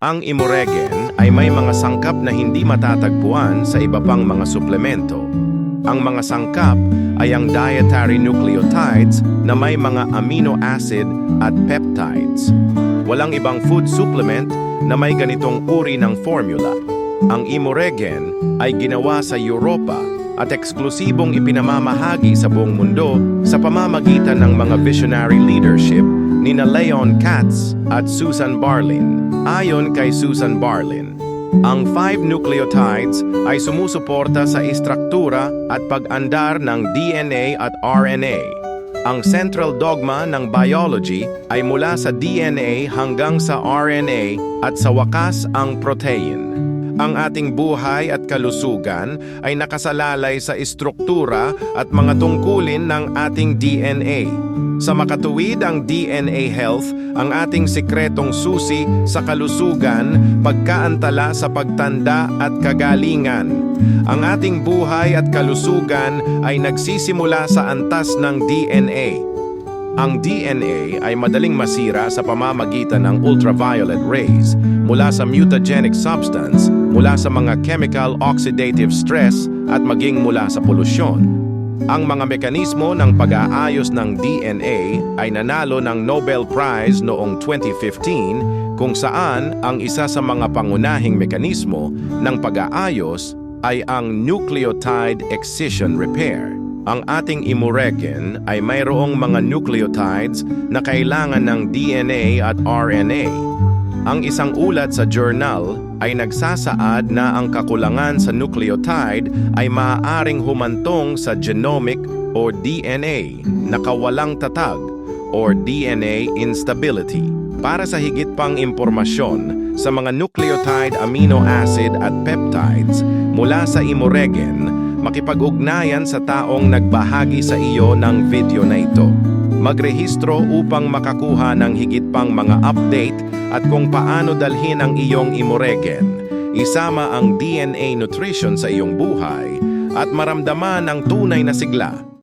Ang Imoregen ay may mga sangkap na hindi matatagpuan sa iba pang mga suplemento. Ang mga sangkap ay ang dietary nucleotides na may mga amino acid at peptides. Walang ibang food supplement na may ganitong uri ng formula. Ang Imoregen ay ginawa sa Europa at eksklusibong ipinamamahagi sa buong mundo sa pamamagitan ng mga visionary leadership nina Leon Katz at Susan Barlin. Ayon kay Susan Barlin, ang 5 nucleotides ay sumusuporta sa istruktura at pag-andar ng DNA at RNA. Ang central dogma ng biology ay mula sa DNA hanggang sa RNA at sa wakas ang protein. Ang ating buhay at kalusugan ay nakasalalay sa istruktura at mga tungkulin ng ating DNA. Sa makatuwid ang DNA health, ang ating sikretong susi sa kalusugan, pagkaantala sa pagtanda at kagalingan. Ang ating buhay at kalusugan ay nagsisimula sa antas ng DNA. Ang DNA ay madaling masira sa pamamagitan ng ultraviolet rays, mula sa mutagenic substance, mula sa mga chemical oxidative stress at maging mula sa polusyon. Ang mga mekanismo ng pag-aayos ng DNA ay nanalo ng Nobel Prize noong 2015 kung saan ang isa sa mga pangunahing mekanismo ng pag-aayos ay ang nucleotide excision repair. Ang ating Imoregen ay mayroong mga nucleotides na kailangan ng DNA at RNA. Ang isang ulat sa journal ay nagsasaad na ang kakulangan sa nucleotide ay maaaring humantong sa genomic o DNA na kawalang tatag o DNA instability. Para sa higit pang impormasyon sa mga nucleotide amino acid at peptides mula sa Imoregen, makipag-ugnayan sa taong nagbahagi sa iyo ng video na ito. Magrehistro upang makakuha ng higit pang mga update at kung paano dalhin ang iyong Imoregen. Isama ang DNA nutrition sa iyong buhay at maramdaman ang tunay na sigla.